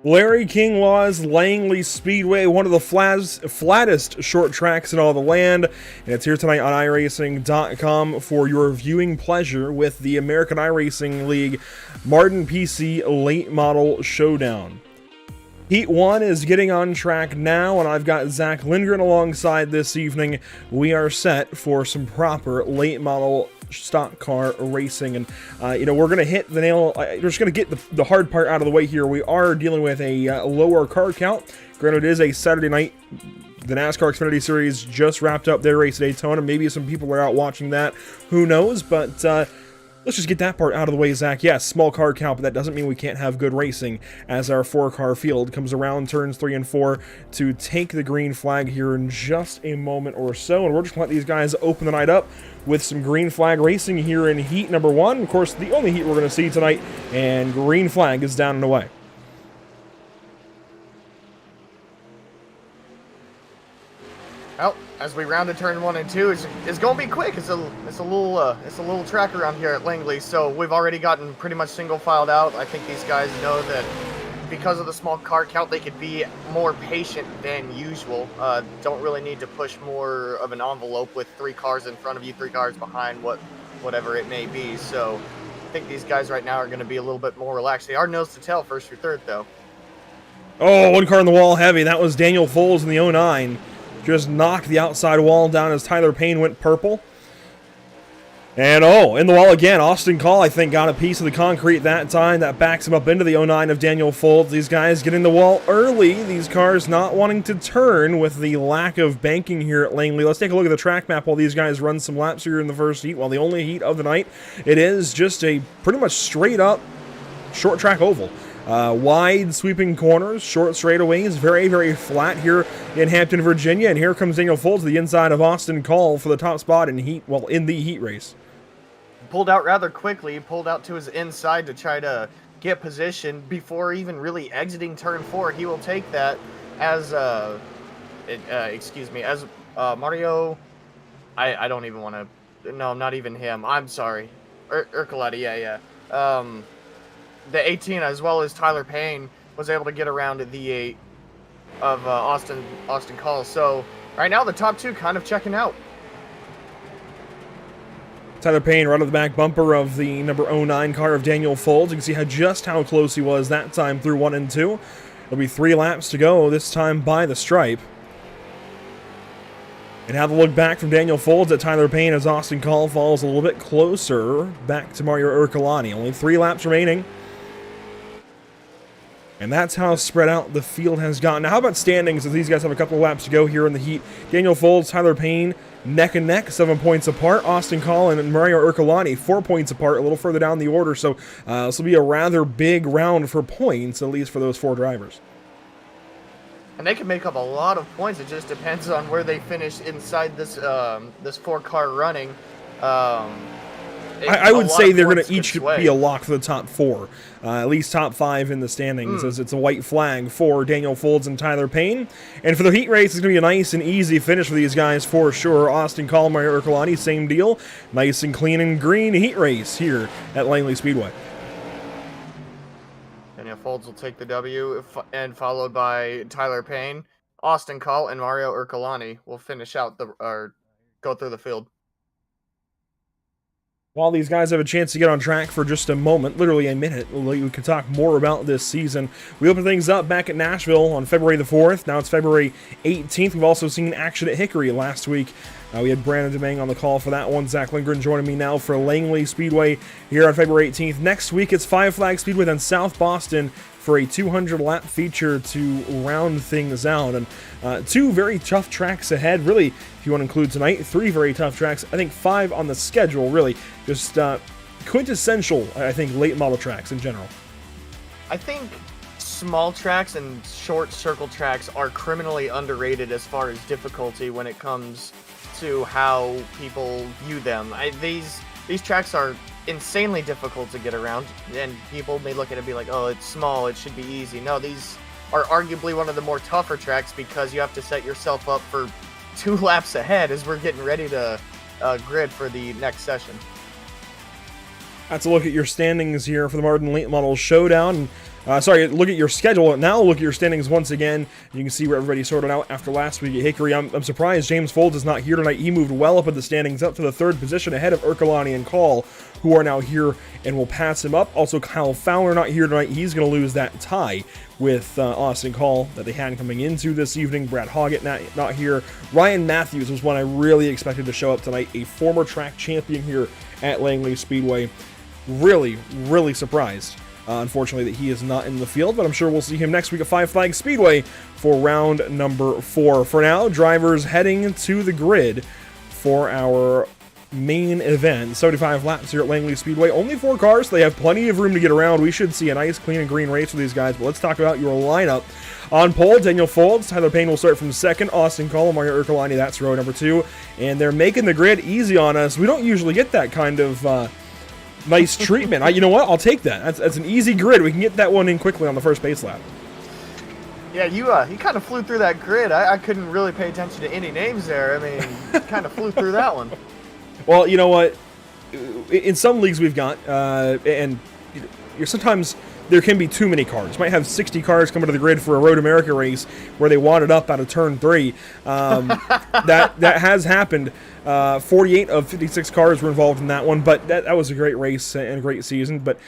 Larry King Law's Langley Speedway, one of the flattest short tracks in all the land, and it's here tonight on iRacing.com for your viewing pleasure with the American iRacing League Mardon PC Late Model Showdown. Heat 1 is getting on track now, and I've got Zach Lindgren alongside this evening. We are set for some proper late model stock car racing, and we're going to hit the nail. We're just going to get the hard part out of the way here. We are dealing with a lower car count. Granted, it is a Saturday night. The NASCAR Xfinity Series just wrapped up their race at Daytona. Maybe some people are out watching that. Who knows? But let's just get that part out of the way, Zach. Yes, small car count, but that doesn't mean we can't have good racing as our 4-car field comes around turns 3 and 4 to take the green flag here in just a moment or so. And we're just going to let these guys open the night up with some green flag racing here in heat number 1. Of course, the only heat we're going to see tonight, and green flag is down and away. Well, as we round to turn 1 and 2, it's going to be quick. It's a little track around here at Langley, so we've already gotten pretty much single filed out. I think these guys know that because of the small car count, they could be more patient than usual. Don't really need to push more of an envelope with 3 cars in front of you, 3 cars behind, whatever it may be. So I think these guys right now are going to be a little bit more relaxed. They are nose to tail, first through third, though. Oh, 1 car in the wall heavy. That was Daniel Foles in the 09. Just knocked the outside wall down as Tyler Payne went purple. And in the wall again, Austin Call, I think, got a piece of the concrete that time. That backs him up into the 09 of Daniel Foles. These guys getting the wall early. These cars not wanting to turn with the lack of banking here at Langley. Let's take a look at the track map while these guys run some laps here in the first heat. Well, the only heat of the night, it is just a pretty much straight up short track oval. Wide sweeping corners, short straightaways, very, very flat here in Hampton, Virginia. And here comes Daniel Foles to the inside of Austin Call for the top spot in the heat race. Pulled out rather quickly, pulled out to his inside to try to get position before even really exiting turn 4. He will take that as Mario. I don't even want to. No, not even him. I'm sorry, Urquhart. Yeah. The 18 as well as Tyler Payne was able to get around the 8 of Austin Call. So right now the top 2 kind of checking out. Tyler Payne right on the back bumper of the number 09 car of Daniel Foles. You can see just how close he was that time through 1 and 2. There'll be 3 laps to go, this time by the stripe. And have a look back from Daniel Foles at Tyler Payne as Austin Call falls a little bit closer back to Mario Urquhart. Only 3 laps remaining. And that's how spread out the field has gotten. Now, how about standings as these guys have a couple of laps to go here in the heat? Daniel Foles, Tyler Payne, neck and neck, 7 points apart. Austin Call and Mario Urquhart, 4 points apart, a little further down the order. So this will be a rather big round for points, at least for those 4 drivers. And they can make up a lot of points. It just depends on where they finish inside this 4-car running. I would say they're going to each be a lock for the top 4, at least top 5 in the standings, as it's a white flag for Daniel Foles and Tyler Payne. And for the heat race, it's going to be a nice and easy finish for these guys for sure. Austin Call, Mario Urquhart, same deal. Nice and clean and green heat race here at Langley Speedway. Daniel Foles will take the W, and followed by Tyler Payne. Austin Call and Mario Urquhart will finish out go through the field. While these guys have a chance to get on track for just a moment, literally a minute, we can talk more about this season. We opened things up back at Nashville on February the 4th. Now it's February 18th. We've also seen action at Hickory last week. We had Brandon DeMang on the call for that one. Zach Lindgren joining me now for Langley Speedway here on February 18th. Next week, it's Five Flag Speedway, then South Boston for a 200-lap feature to round things out. And 2 very tough tracks ahead. Really, if you want to include tonight, 3 very tough tracks. I think 5 on the schedule, really. Just quintessential, I think, late model tracks in general. I think small tracks and short circle tracks are criminally underrated as far as difficulty when it comes to how people view them. These tracks are insanely difficult to get around, and people may look at it and be like, oh, it's small, it should be easy. No, these are arguably one of the more tougher tracks because you have to set yourself up for 2 laps ahead as we're getting ready to grid for the next session. That's a look at your standings here for the Mardon Late Model Showdown. Sorry, look at your schedule. Now look at your standings once again. You can see where everybody's sorted out after last week at Hickory. I'm surprised James Folds is not here tonight. He moved well up in the standings, up to the 3rd position ahead of Ercolani and Call, who are now here and will pass him up. Also, Kyle Fowler not here tonight. He's going to lose that tie with Austin Call that they had coming into this evening. Brad Hoggett not here. Ryan Matthews was one I really expected to show up tonight, a former track champion here at Langley Speedway. Really, really surprised. Unfortunately, that he is not in the field, but I'm sure we'll see him next week at Five Flags Speedway for round number 4. For now, drivers heading to the grid for our main event. 75 laps here at Langley Speedway. Only 4 cars, so they have plenty of room to get around. We should see a nice, clean, and green race for these guys, but let's talk about your lineup. On pole, Daniel Folds, Tyler Payne will start from 2nd, Austin Call, Mario Ercolani, that's row number 2, and they're making the grid easy on us. We don't usually get that kind of nice treatment. You know what? I'll take that. That's an easy grid. We can get that one in quickly on the first base lap. Yeah, you kind of flew through that grid. I couldn't really pay attention to any names there. I mean, you kind of flew through that one. Well, you know what? In some leagues we've got, and sometimes there can be too many cars. You might have 60 cars coming to the grid for a Road America race where they wad it up out of turn 3. That has happened. 48 of 56 cars were involved in that one, but that was a great race and a great season. But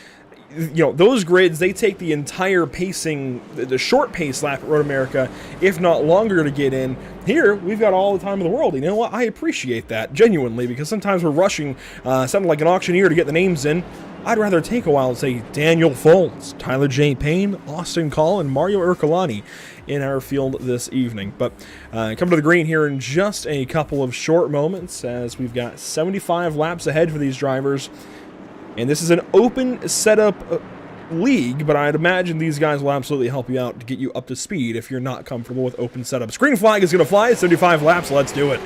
those grids, they take the entire pacing, the short pace lap at Road America, if not longer, to get in. Here, we've got all the time in the world. You know what? I appreciate that, genuinely, because sometimes we're rushing, something like an auctioneer to get the names in. I'd rather take a while and say Daniel Folds, Tyler J. Payne, Austin Call, and Mario Ercolani in our field this evening. But come to the green here in just a couple of short moments, as we've got 75 laps ahead for these drivers. And this is an open setup league, but I'd imagine these guys will absolutely help you out to get you up to speed if you're not comfortable with open setups. Green flag is going to fly at 75 laps. Let's do it.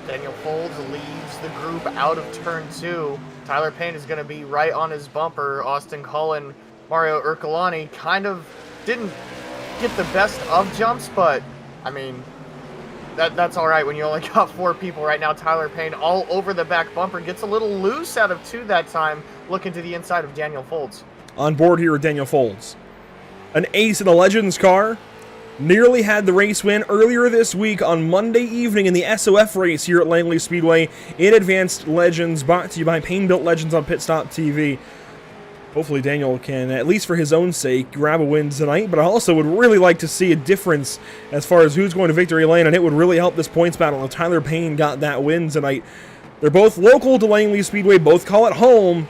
Daniel Folds leaves the group out of turn 2. Tyler Payne is going to be right on his bumper. Austin Cullen, Mario Ercolani kind of didn't get the best of jumps, but, I mean, that's all right when you only got 4 people right now. Tyler Payne all over the back bumper, gets a little loose out of 2 that time, looking to the inside of Daniel Folds. On board here with Daniel Folds. An ace in the Legends car. Nearly had the race win earlier this week on Monday evening in the SOF race here at Langley Speedway in Advanced Legends, brought to you by Payne Built Legends on Pit Stop TV. Hopefully Daniel can, at least for his own sake, grab a win tonight, but I also would really like to see a difference as far as who's going to victory lane, and it would really help this points battle if Tyler Payne got that win tonight. They're both local to Langley Speedway, both call it home,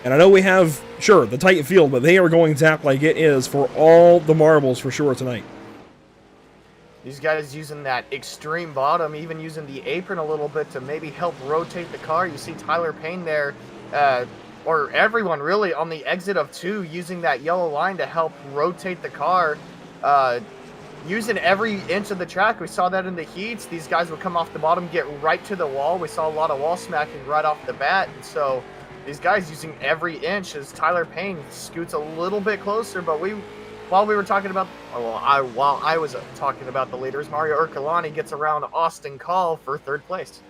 and I know we have, sure, the tight field, but they are going to act like it is for all the marbles for sure tonight. These guys using that extreme bottom, even using the apron a little bit to maybe help rotate the car. You see Tyler Payne there, or everyone really, on the exit of 2, using that yellow line to help rotate the car. Using every inch of the track. We saw that in the heats. These guys would come off the bottom, get right to the wall. We saw a lot of wall smacking right off the bat. And so these guys using every inch as Tyler Payne scoots a little bit closer. But while we were talking about, while I was talking about the leaders, Mario Ercolani gets around Austin Call for 3rd place.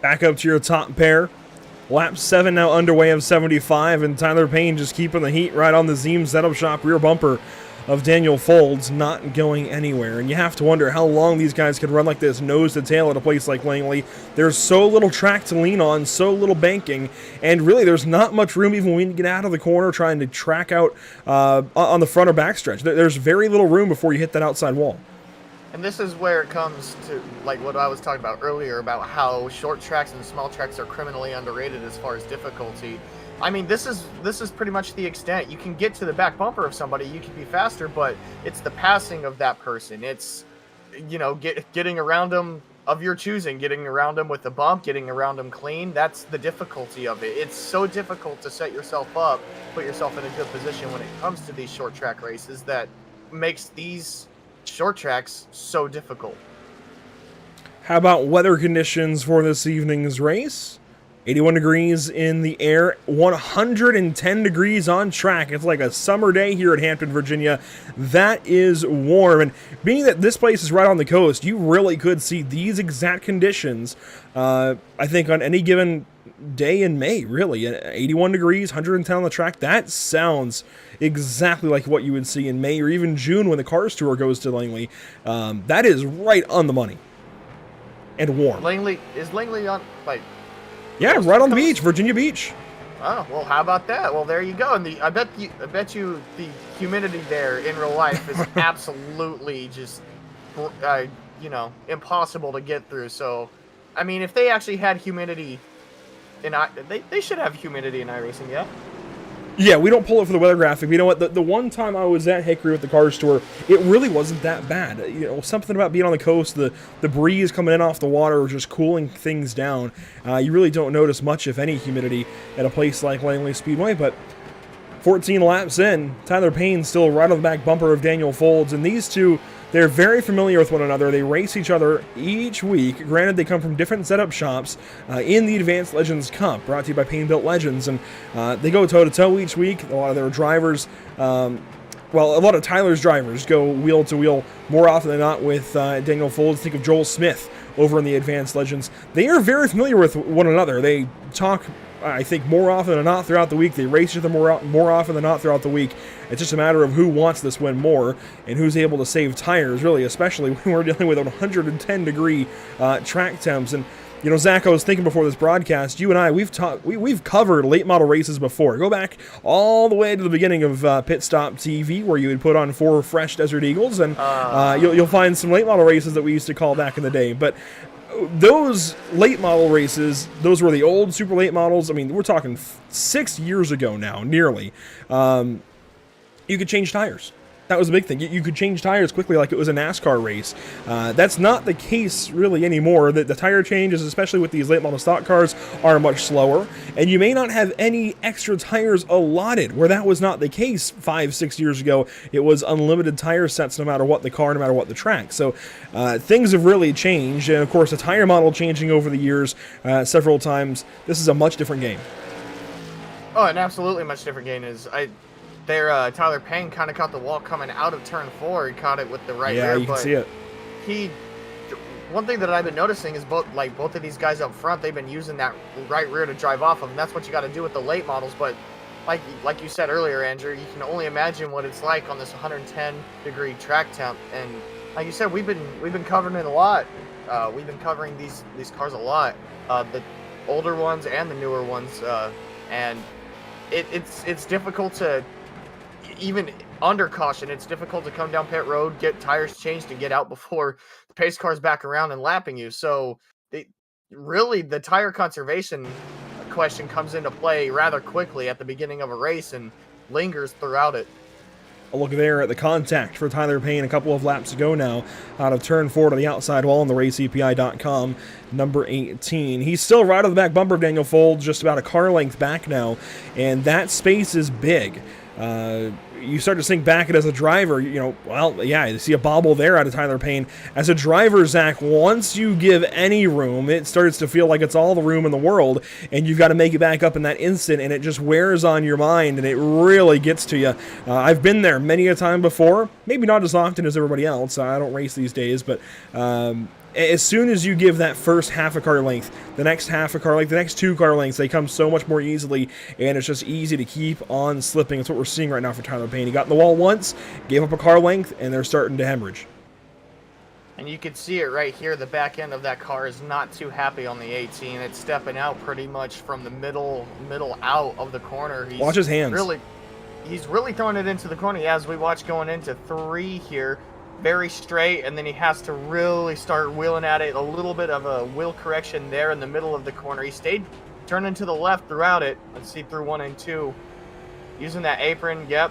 Back up to your top pair. Lap 7 now underway of 75, and Tyler Payne just keeping the heat right on the Zeem setup shop rear bumper of Daniel Folds, not going anywhere. And you have to wonder how long these guys can run like this, nose to tail, at a place like Langley. There's so little track to lean on, so little banking, and really there's not much room even when you get out of the corner trying to track out on the front or back stretch. There's very little room before you hit that outside wall. And this is where it comes to, like, what I was talking about earlier about how short tracks and small tracks are criminally underrated as far as difficulty. I mean, this is pretty much the extent. You can get to the back bumper of somebody, you can be faster, but it's the passing of that person. It's, you know, getting around them of your choosing, getting around them with a bump, getting around them clean. That's the difficulty of it. It's so difficult to set yourself up, put yourself in a good position when it comes to these short track races that makes these short tracks so difficult. How about weather conditions for this evening's race? 81 degrees in the air, 110 degrees on track. It's like a summer day here at Hampton, Virginia. That is warm. And being that this place is right on the coast, you really could see these exact conditions, I think, on any given day in May, really. 81 degrees, 110 on the track. That sounds exactly like what you would see in May or even June when the Cars Tour goes to Langley. That is right on the money. And warm. Is Langley on, like... Yeah, right on the beach, Virginia Beach. Oh, well, how about that? Well, there you go. And I bet you the humidity there in real life is absolutely just, you know, impossible to get through. So, I mean, if they actually had humidity they should have humidity in iRacing, yeah? Yeah, we don't pull it for the weather graphic. But you know what? The one time I was at Hickory with the Cars Tour, it really wasn't that bad. You know, something about being on the coast, the breeze coming in off the water, just cooling things down. You really don't notice much, if any, humidity at a place like Langley Speedway. But 14 laps in, Tyler Payne's still right on the back bumper of Daniel Folds, and these two, they're very familiar with one another. They race each other each week. Granted, they come from different setup shops in the Advanced Legends Cup, brought to you by Payne Built Legends, and they go toe-to-toe each week. A lot of their drivers, well, a lot of Tyler's drivers go wheel-to-wheel more often than not with Daniel Folds. Think of Joel Smith over in the Advanced Legends. They are very familiar with one another. They talk, I think, more often than not throughout the week. They race each other more often than not throughout the week. It's just a matter of who wants this win more and who's able to save tires, really, especially when we're dealing with 110-degree track temps. And, you know, Zach, I was thinking before this broadcast, you and I, we've covered late model races before. Go back all the way to the beginning of Pit Stop TV, where you would put on 4 fresh Desert Eagles, and you'll find some late model races that we used to call back in the day. But those late model races, those were the old super late models. I mean, we're talking 6 years ago now, nearly. You could change tires. That was a big thing. You could change tires quickly like it was a NASCAR race. That's not the case really anymore. The tire changes, especially with these late model stock cars, are much slower. And you may not have any extra tires allotted, where that was not the case 5-6 years ago. It was unlimited tire sets no matter what the car, no matter what the track. So things have really changed. And of course, the tire model changing over the years several times. This is a much different game. Oh, an absolutely much different game is... Tyler Payne kind of caught the wall coming out of turn 4. He caught it with the right rear. Yeah, you can see it. One thing that I've been noticing is both of these guys up front, they've been using that right rear to drive off of, and that's what you got to do with the late models. But like you said earlier, Andrew, you can only imagine what it's like on this 110-degree track temp. And like you said, we've been covering it a lot. We've been covering these cars a lot, the older ones and the newer ones, and it's difficult to. Even under caution, it's difficult to come down pit road, get tires changed, and get out before the pace car's back around and lapping you. So, really, the tire conservation question comes into play rather quickly at the beginning of a race and lingers throughout it. A look there at the contact for Tyler Payne a couple of laps ago now, out of turn 4 to the outside wall on the raceepi.com, number 18. He's still right on the back bumper of Daniel Folds, just about a car length back now, and that space is big. You start to think back as a driver, you know, well, yeah, you see a bobble there out of Tyler Payne. As a driver, Zach, once you give any room, it starts to feel like it's all the room in the world, and you've got to make it back up in that instant, and it just wears on your mind, and it really gets to you. I've been there many a time before, maybe not as often as everybody else. I don't race these days, but as soon as you give that first half a car length, the next half a car length, the next 2 car lengths, they come so much more easily, and it's just easy to keep on slipping. That's what we're seeing right now for Tyler Payne. He got in the wall once, gave up a car length, and they're starting to hemorrhage. And you can see it right here. The back end of that car is not too happy on the 18. It's stepping out pretty much from the middle out of the corner. Watch his hands. He's really throwing it into the corner. Yeah, as we watch going into 3 here. Very straight, and then he has to really start wheeling at it. A little bit of a wheel correction there in the middle of the corner. He stayed turning to the left throughout it. Let's see, through 1 and 2. Using that apron, yep.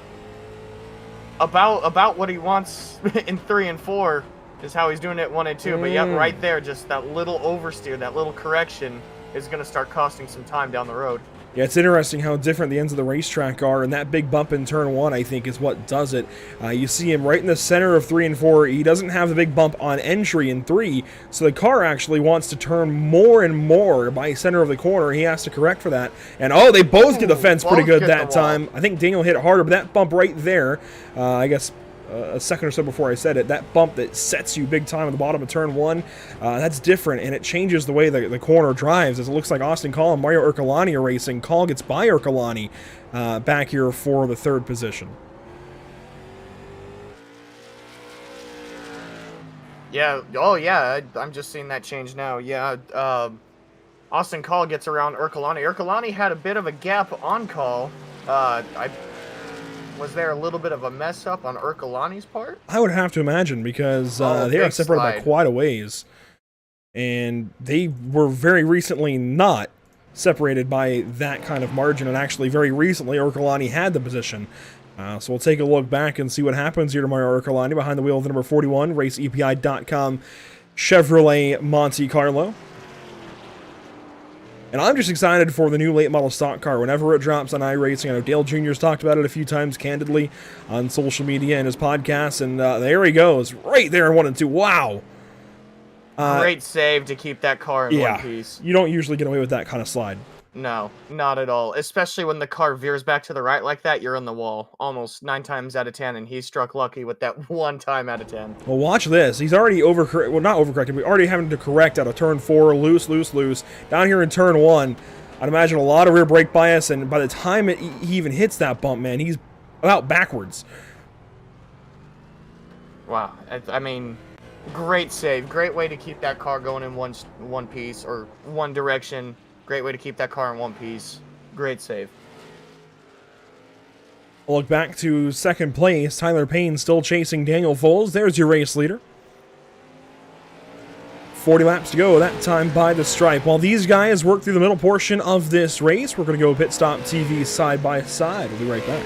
About what he wants in 3 and 4 is how he's doing it 1 and 2. But yep, right there, just that little oversteer, that little correction is going to start costing some time down the road. Yeah, it's interesting how different the ends of the racetrack are, and that big bump in turn 1, I think, is what does it. You see him right in the center of 3 and 4. He doesn't have the big bump on entry in 3, so the car actually wants to turn more and more by center of the corner. He has to correct for that. And, oh, they both get the fence pretty good that time. I think Daniel hit it harder, but that bump right there, I guess, a second or so before I said it, that bump that sets you big time at the bottom of turn 1, that's different, and it changes the way the corner drives, as it looks like Austin Call and Mario Ercolani are racing. Call gets by Ercolani back here for the 3rd position. Yeah, oh yeah, I'm just seeing that change now. Yeah, Austin Call gets around Ercolani. Ercolani had a bit of a gap on Call. Was there a little bit of a mess up on Ercolani's part? I would have to imagine, because they are separated by quite a ways. And they were very recently not separated by that kind of margin, and actually very recently Ercolani had the position. So we'll take a look back and see what happens here to Mario Ercolani behind the wheel of the number 41, RaceEPI.com Chevrolet Monte Carlo. And I'm just excited for the new late model stock car whenever it drops on iRacing. I know Dale Jr.'s talked about it a few times candidly on social media and his podcasts, and there he goes, right there in 1 and 2. Wow! Great save to keep that car in one piece. You don't usually get away with that kind of slide. No, not at all. Especially when the car veers back to the right like that, you're on the wall. Almost 9 times out of 10, and he struck lucky with that 1 time out of 10. Well, watch this. He's already overcorrected. Well, not overcorrected, but already having to correct out of turn 4. Loose. Down here in turn 1, I'd imagine a lot of rear brake bias, and by the time he even hits that bump, man, he's about backwards. Wow. I mean, great save. Great way to keep that car going in one piece, or one direction. Great way to keep that car in one piece. Great save. We'll look back to 2nd place. Tyler Payne still chasing Daniel Foles. There's your race leader. 40 laps to go, that time by the stripe. While these guys work through the middle portion of this race, we're going to go Pit Stop TV side by side. We'll be right back.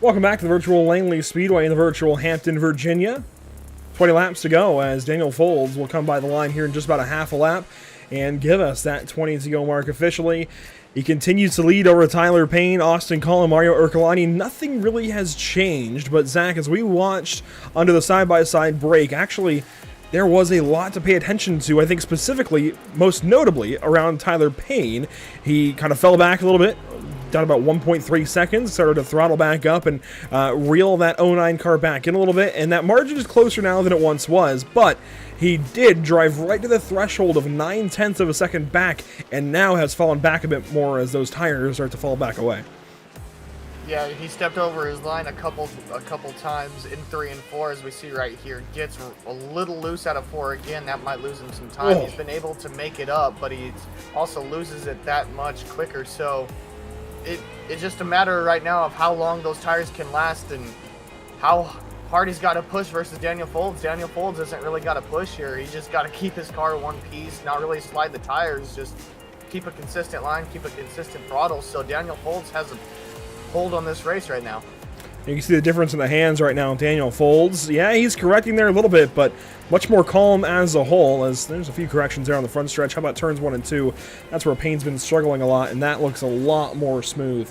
Welcome back to the virtual Langley Speedway in the virtual Hampton, Virginia. 20 laps to go as Daniel Folds will come by the line here in just about a half a lap and give us that 20 to go mark officially. He continues to lead over Tyler Payne, Austin Cole, and Mario Urcolani. Nothing really has changed, but Zach, as we watched under the side-by-side break, actually, there was a lot to pay attention to, I think specifically, most notably, around Tyler Payne. He kind of fell back a little bit, down about 1.3 seconds, started to throttle back up and reel that 09 car back in a little bit, and that margin is closer now than it once was, but he did drive right to the threshold of 9/10 of a second back, and now has fallen back a bit more as those tires start to fall back away. Yeah, he stepped over his line a couple times in 3 and 4, as we see right here. Gets a little loose out of 4 again. That might lose him some time. He's been able to make it up, but he also loses it that much quicker. So it's just a matter right now of how long those tires can last and how hard he's got to push versus Daniel Folds. Daniel Folds isn't really got to push here. He's just got to keep his car one piece, not really slide the tires, just keep a consistent line, keep a consistent throttle. So Daniel Folds has a hold on this race right now. You can see the difference in the hands right now. Daniel Folds, yeah, he's correcting there a little bit, but much more calm as a whole, as there's a few corrections there on the front stretch. How about turns 1 and 2? That's where Payne's been struggling a lot, and that looks a lot more smooth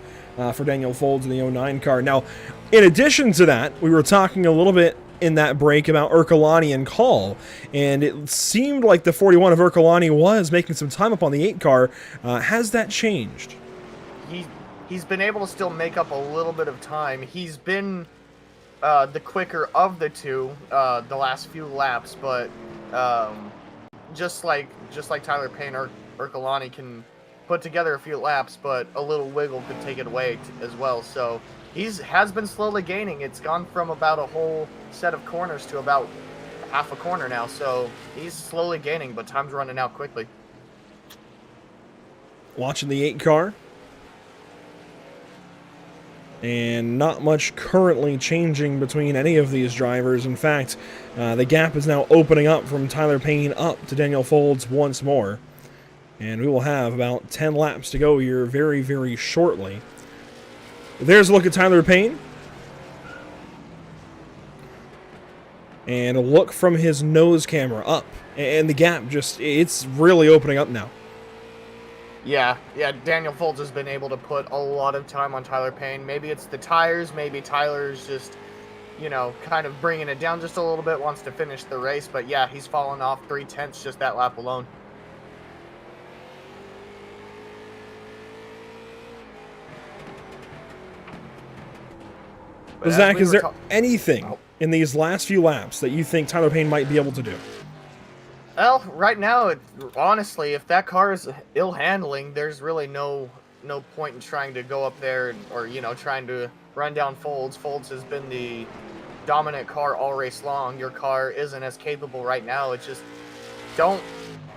for Daniel Folds in the 09 car. Now, in addition to that, we were talking a little bit in that break about Urcolani and Call, and it seemed like the 41 of Urcolani was making some time up on the 8 car. Has that changed? He's been able to still make up a little bit of time. He's been the quicker of the two the last few laps, but just like Tyler Payne, Urcolani can put together a few laps, but a little wiggle could take it away as well. So has been slowly gaining. It's gone from about a whole set of corners to about half a corner now. So he's slowly gaining, but time's running out quickly. Watching the 8 car. And not much currently changing between any of these drivers. In fact, the gap is now opening up from Tyler Payne up to Daniel Folds once more. And we will have about 10 laps to go here very, very shortly. There's a look at Tyler Payne. And a look from his nose camera up. And the gap it's really opening up now. Yeah, Daniel Folds has been able to put a lot of time on Tyler Payne. Maybe it's the tires, maybe Tyler's just, kind of bringing it down just a little bit, wants to finish the race. But yeah, he's fallen off 3/10 just that lap alone. But Zach, is there anything in these last few laps that you think Tyler Payne might be able to do? Well, right now, honestly, if that car is ill handling, there's really no point in trying to go up there or trying to run down Folds. Folds has been the dominant car all race long. Your car isn't as capable right now. It's just don't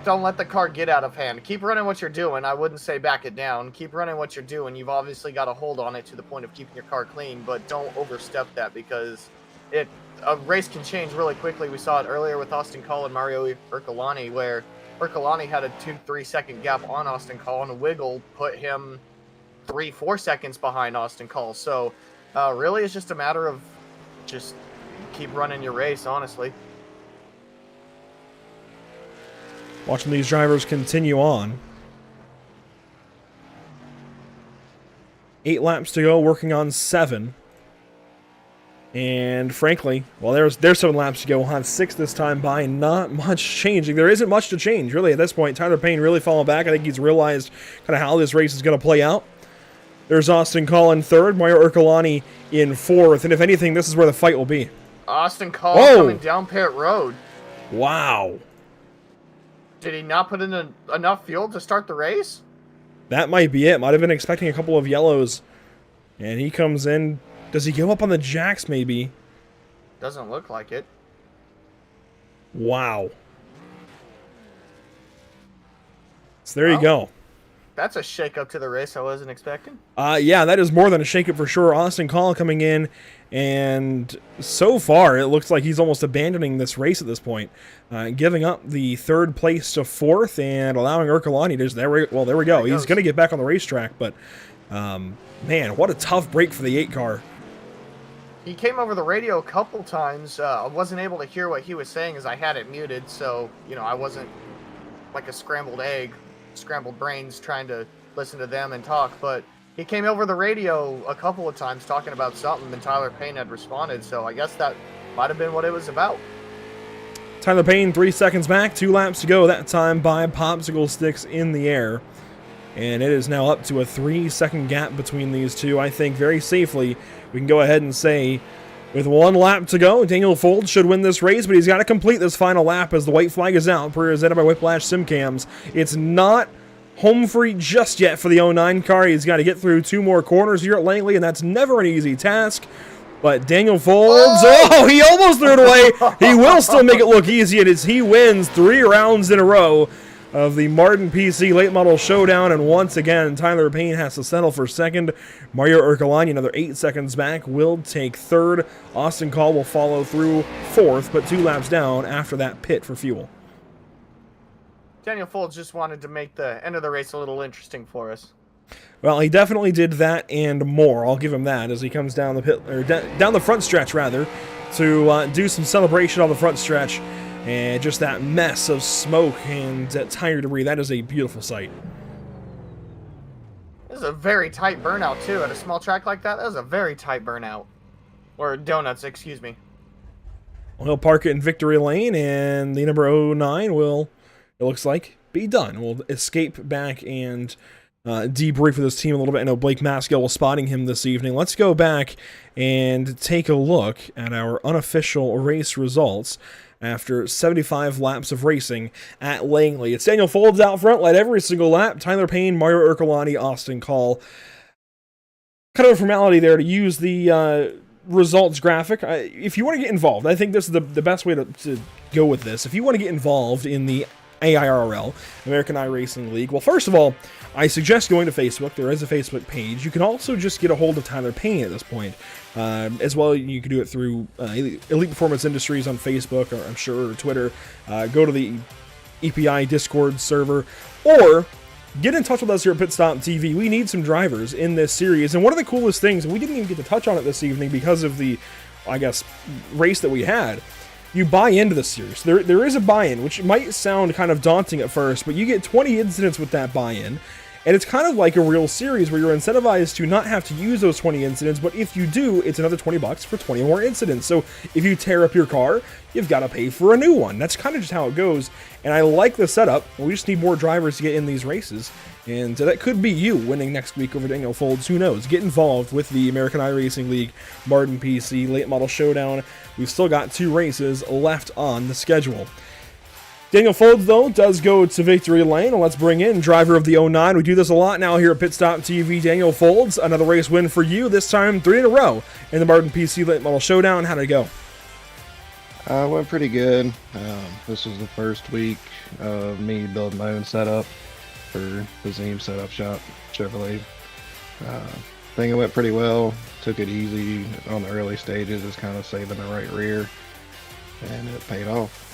let the car get out of hand. Keep running what you're doing. I wouldn't say back it down. Keep running what you're doing. You've obviously got a hold on it to the point of keeping your car clean, but don't overstep that because a race can change really quickly. We saw it earlier with Austin Cole and Mario Urcolani, where Urcolani had a 2-3 second gap on Austin Cole, and a wiggle put him 3-4 seconds behind Austin Cole. So really it's just a matter of just keep running your race, honestly. Watching these drivers continue on. 8 laps to go, working on 7. And frankly, well, there's 7 laps to go. We'll have 6 this time by. Not much changing. There isn't much to change, really, at this point. Tyler Payne really falling back. I think he's realized kind of how this race is going to play out. There's Austin Cole in 3rd, Mario Urcolani in 4th. And if anything, this is where the fight will be. Austin Cole coming down pit road. Wow. Did he not put in enough fuel to start the race? That might be it. Might have been expecting a couple of yellows. And he comes in. Does he go up on the jacks, maybe? Doesn't look like it. Wow. So there you go. That's a shake-up to the race I wasn't expecting. Yeah, that is more than a shake-up for sure. Austin Cole coming in, and so far it looks like he's almost abandoning this race at this point, giving up the 3rd place to 4th and allowing Urcolani to. There we go. He's going to get back on the racetrack, but man, what a tough break for the 8 car. He came over the radio a couple times. I wasn't able to hear what he was saying as I had it muted, so, I wasn't like a scrambled egg, scrambled brains trying to listen to them and talk, but he came over the radio a couple of times talking about something, and Tyler Payne had responded, so I guess that might have been what it was about. Tyler Payne, 3 seconds back, 2 laps to go, that time by popsicle sticks in the air. And it is now up to a 3-second gap between these two. I think very safely we can go ahead and say, with 1 lap to go, Daniel Folds should win this race, but he's got to complete this final lap as the white flag is out, presented by Whiplash Simcams. It's not home free just yet for the 09 car. He's got to get through 2 more corners here at Langley, and that's never an easy task. But Daniel Folds, he almost threw it away. He will still make it look easy, and as he wins 3 rounds in a row of the Mardon PC Late Model Showdown, and once again, Tyler Payne has to settle for second. Mario Ercolani, another 8 seconds back, will take third. Austin Call will follow through fourth, but 2 laps down after that pit for fuel. Daniel Folds just wanted to make the end of the race a little interesting for us. Well, he definitely did that and more. I'll give him that as he comes down the pit, or down the front stretch rather, to do some celebration on the front stretch, and just that mess of smoke and tire debris. That is a beautiful sight. This is a very tight burnout too. At a small track like that, that was a very tight burnout, or donuts, excuse me. Well, he'll park it in victory lane, and the number 09 will, it looks like, be done. We'll escape back and debrief with his team a little bit. I know Blake Maskill was spotting him this evening. Let's go back and take a look at our unofficial race results after 75 laps of racing at Langley. It's Daniel Folds out front, led every single lap. Tyler Payne, Mario Ercolani, Austin Call. Kind of a formality there to use the results graphic. If you want to get involved, I think this is the best way to go with this. If you want to get involved in the AIRL, American iRacing League, well, first of all, I suggest going to Facebook. There is a Facebook page. You can also just get a hold of Tyler Payne at this point. As well, you can do it through Elite Performance Industries on Facebook, or I'm sure, or Twitter. Go to the EPI Discord server, or get in touch with us here at Pit Stop TV. We need some drivers in this series, and one of the coolest things, and we didn't even get to touch on it this evening because of the, I guess, race that we had. You buy into the series. There is a buy-in, which might sound kind of daunting at first, but you get 20 incidents with that buy-in, and it's kind of like a real series where you're incentivized to not have to use those 20 incidents, but if you do, it's another $20 for 20 more incidents. So if you tear up your car, you've got to pay for a new one. That's kind of just how it goes, and I like the setup. We just need more drivers to get in these races, and that could be you winning next week over Daniel Folds. Who knows? Get involved with the American iRacing League Mardon PC Late Model Showdown. We've still got 2 races left on the schedule. Daniel Folds, though, does go to victory lane, and let's bring in driver of the 09. We do this a lot now here at Pit Stop TV. Daniel Folds, another race win for you, this time 3 in a row in the Mardon PC Late Model Showdown. How'd it go? Went pretty good. This was the first week of me building my own setup for the Zim Setup Shop Chevrolet. I think it went pretty well. Took it easy on the early stages, just kind of saving the right rear, and it paid off.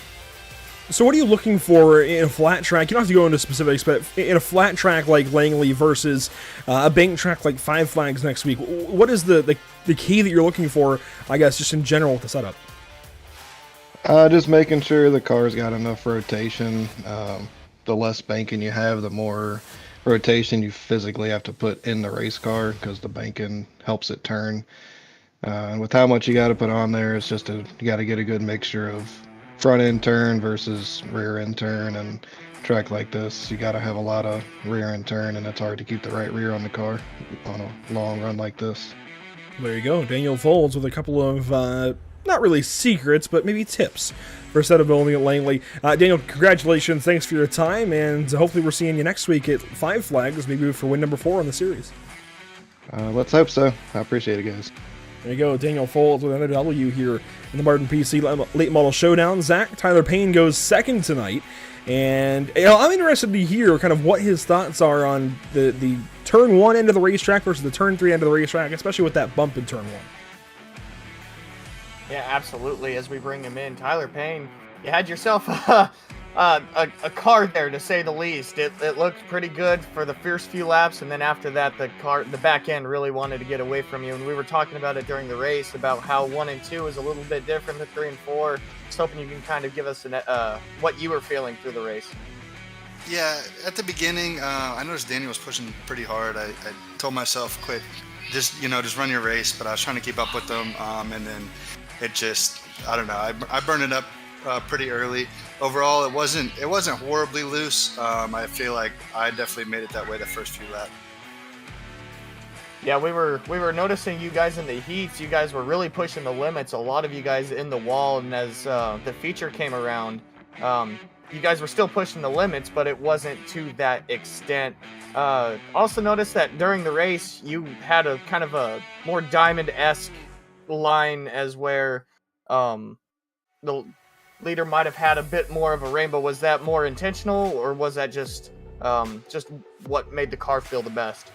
So what are you looking for in a flat track? You don't have to go into specifics, but in a flat track like Langley versus a bank track like Five Flags next week, what is the key that you're looking for, I guess, just in general with the setup? Just making sure the car's got enough rotation. The less banking you have, the more rotation you physically have to put in the race car, because the banking helps it turn. And with how much you got to put on there, it's just you got to get a good mixture of front end turn versus rear end turn, and track like this you got to have a lot of rear end turn, and it's hard to keep the right rear on the car on a long run like this. There you go, Daniel Folds with a couple of not really secrets, but maybe tips for setup building at Langley. Daniel, congratulations, thanks for your time, and hopefully we're seeing you next week at Five Flags, maybe for win number 4 in the series. Let's hope so. I appreciate it, guys. There you go, Daniel Folds with another W here in the Mardon PC Late Model Showdown. Zach, Tyler Payne goes second tonight, and I'm interested to hear kind of what his thoughts are on the turn 1 end of the racetrack versus the turn 3 end of the racetrack, especially with that bump in turn 1. Yeah, absolutely. As we bring him in, Tyler Payne, you had yourself a a car there, to say the least. It looked pretty good for the first few laps, and then after that, the back end really wanted to get away from you. And we were talking about it during the race about how 1 and 2 is a little bit different than 3 and 4. Just hoping you can kind of give us what you were feeling through the race. Yeah, at the beginning, I noticed Daniel was pushing pretty hard. I told myself, quit, just run your race. But I was trying to keep up with them, and then it just, I don't know. I burned it up pretty early. Overall, it wasn't horribly loose. I feel like I definitely made it that way the first few laps. Yeah, we were noticing you guys in the heats. You guys were really pushing the limits. A lot of you guys in the wall, and as the feature came around, you guys were still pushing the limits, but it wasn't to that extent. Also noticed that during the race, you had a kind of a more diamond-esque line, as where the leader might have had a bit more of a rainbow. Was that more intentional, or was that just what made the car feel the best?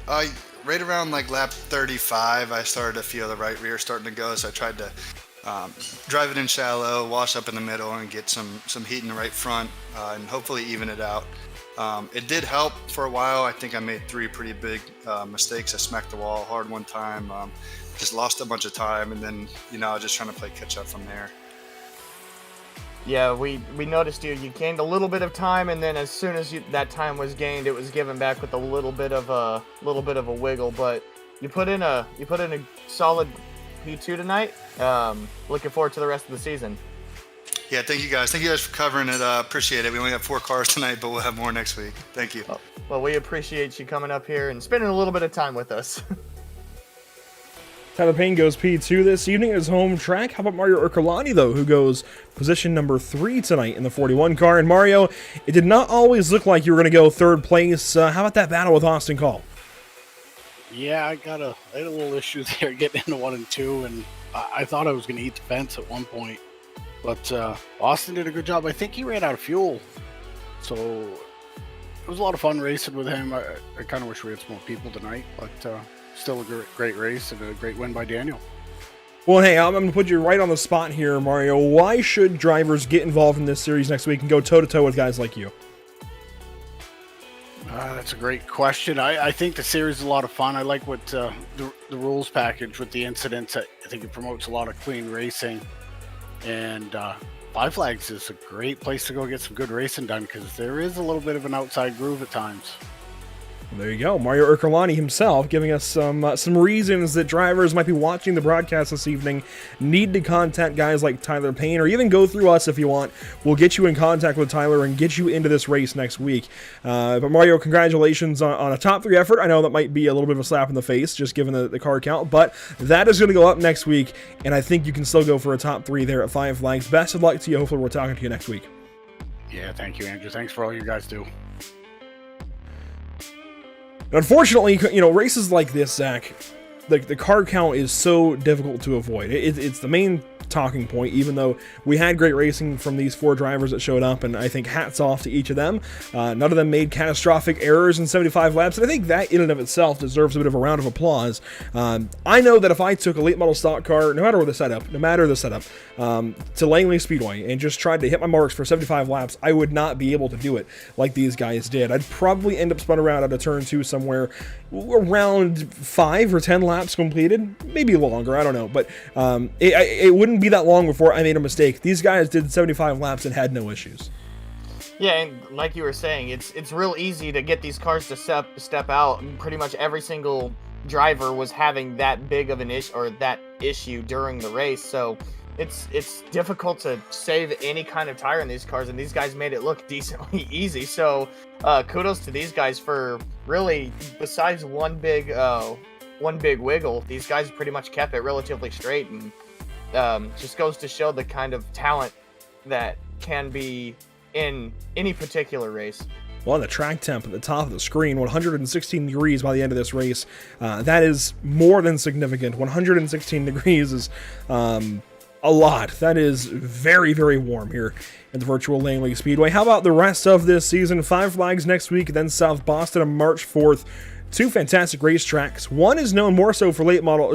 Right around like lap 35, I started to feel the right rear starting to go, so I tried to drive it in shallow, wash up in the middle, and get some heat in the right front, and hopefully even it out. It did help for a while. I think I made 3 pretty big mistakes. I smacked the wall hard one time, just lost a bunch of time, and then I was just trying to play catch up from there. Yeah, we noticed you gained a little bit of time, and then as soon as that time was gained, it was given back with a little bit of a wiggle. But you put in a solid P2 tonight. Looking forward to the rest of the season. Yeah, thank you guys. Thank you guys for covering it. Appreciate it. We only have 4 cars tonight, but we'll have more next week. Thank you. Well, we appreciate you coming up here and spending a little bit of time with us. Tyler Payne goes P2 this evening at his home track. How about Mario Ercolani, though, who goes position number 3 tonight in the 41 car? And Mario, it did not always look like you were going to go 3rd place. How about that battle with Austin Call? Yeah, I had a little issue there getting into 1 and 2, and I thought I was going to eat the fence at one point. But Austin did a good job. I think he ran out of fuel. So it was a lot of fun racing with him. I kind of wish we had some more people tonight, but still a great race and a great win by Daniel. Well, hey, I'm going to put you right on the spot here, Mario. Why should drivers get involved in this series next week and go toe-to-toe with guys like you? That's a great question. I think the series is a lot of fun. I like what the rules package with the incidents. I think it promotes a lot of clean racing. And Five Flags is a great place to go get some good racing done, because there is a little bit of an outside groove at times. There you go. Mario Ercolani himself giving us some reasons that drivers might be watching the broadcast this evening need to contact guys like Tyler Payne, or even go through us if you want. We'll get you in contact with Tyler and get you into this race next week. But Mario, congratulations on a top 3 effort. I know that might be a little bit of a slap in the face, just given the car count, but that is going to go up next week, and I think you can still go for a top 3 there at Five Flags. Best of luck to you. Hopefully we're talking to you next week. Yeah, thank you, Andrew. Thanks for all you guys do. Unfortunately, races like this, Zach, the car count is so difficult to avoid. It's the main talking point, even though we had great racing from these 4 drivers that showed up, and I think hats off to each of them. None of them made catastrophic errors in 75 laps, and I think that in and of itself deserves a bit of a round of applause. I know that if I took a late model stock car, no matter the setup, to Langley Speedway and just tried to hit my marks for 75 laps, I would not be able to do it like these guys did. I'd probably end up spun around at a turn 2 somewhere around 5 or 10 laps completed, maybe longer, I don't know, but it wouldn't be that long before I made a mistake. These guys did 75 laps and had no issues. Yeah, and like you were saying, it's real easy to get these cars to step out, and pretty much every single driver was having that big of an issue, or that issue during the race. So it's difficult to save any kind of tire in these cars, and these guys made it look decently easy. So kudos to these guys for really, besides one big wiggle, these guys pretty much kept it relatively straight, and just goes to show the kind of talent that can be in any particular race. Well, the track temp at the top of the screen, 116 degrees by the end of this race. That is more than significant. 116 degrees is a lot. That is very, very warm here at the virtual Langley Speedway. How about the rest of this season? Five Flags next week, then South Boston on March 4th. Two fantastic racetracks. One is known more so for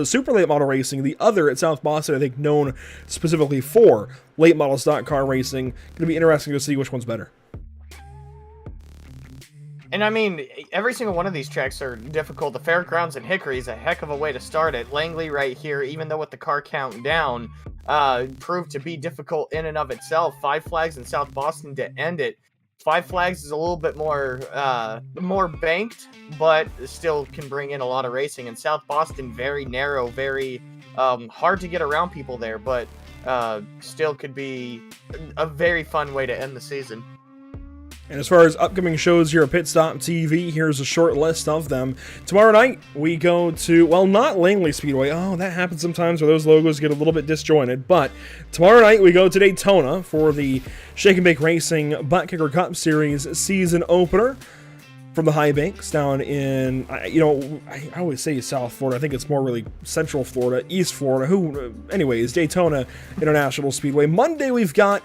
super late model racing. The other at South Boston, I think, known specifically for late model stock car racing. Going to be interesting to see which one's better. And I mean, every single one of these tracks are difficult. The Fairgrounds and Hickory is a heck of a way to start it. Langley right here, even though with the car count down, proved to be difficult in and of itself. Five Flags in South Boston to end it. Five Flags is a little bit more banked, but still can bring in a lot of racing. And South Boston, very narrow, very hard to get around people there, but still could be a very fun way to end the season. And as far as upcoming shows here at Pit Stop TV, here's a short list of them. Tomorrow night, we go to, well, not Langley Speedway. Oh, that happens sometimes where those logos get a little bit disjointed. But tomorrow night, we go to Daytona for the Shake and Bake Racing Butt Kicker Cup Series season opener from the High Banks down in, I always say South Florida. I think it's more really Central Florida, East Florida. Anyways, Daytona International Speedway. Monday, we've got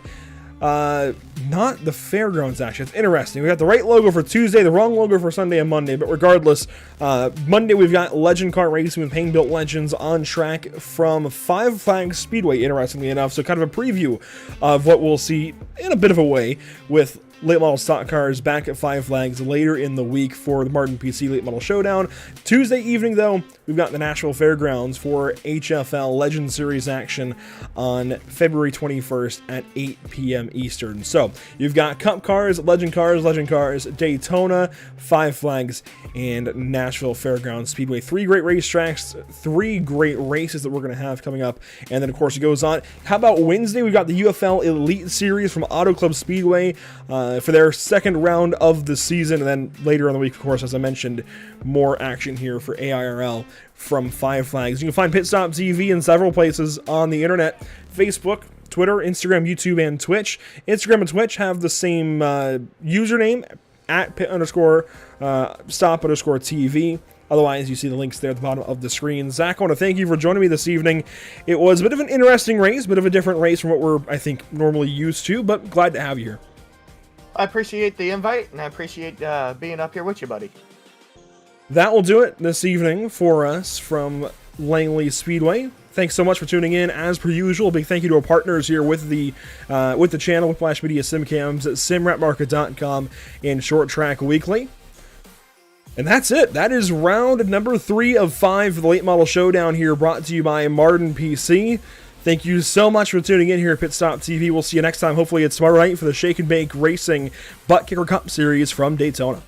not the Fairgrounds, actually. It's interesting. We got the right logo for Tuesday, the wrong logo for Sunday and Monday, but regardless, Monday we've got Legend Kart Racing with Payne Built Legends on track from Five Flags Speedway, interestingly enough. So kind of a preview of what we'll see in a bit of a way with late model stock cars back at Five Flags later in the week for the Mardon PC Late Model Showdown. Tuesday evening, though, we've got the Nashville Fairgrounds for HFL Legend Series action on February 21st at 8 p.m. Eastern. So you've got Cup Cars, Legend Cars, Daytona, Five Flags, and Nashville Fairgrounds Speedway. Three great racetracks, three great races that we're going to have coming up. And then, of course, it goes on. How about Wednesday? We've got the UFL Elite Series from Auto Club Speedway for their second round of the season. And then later in the week, of course, as I mentioned, more action here for AIRL from Five Flags. You can find Pit Stop TV in several places on the internet: Facebook, Twitter, Instagram, YouTube, and Twitch. Instagram and Twitch have the same username, at pit_stop_TV. Otherwise, you see the links there at the bottom of the screen. Zach, I want to thank you for joining me this evening. It was a bit of an interesting race, a bit of a different race from what we're, I think, normally used to, but glad to have you here. I appreciate the invite, and I appreciate being up here with you, buddy. That will do it this evening for us from Langley Speedway. Thanks so much for tuning in. As per usual, big thank you to our partners here with the channel, Whiplash Media, SimCams, SimRapMarket.com, and Short Track Weekly. And that's it. That is round number 3 of 5 for the Late Model Showdown here, brought to you by Mardon PC. Thank you so much for tuning in here at Pit Stop TV. We'll see you next time. Hopefully it's tomorrow night for the Shake and Bake Racing Butt Kicker Cup Series from Daytona.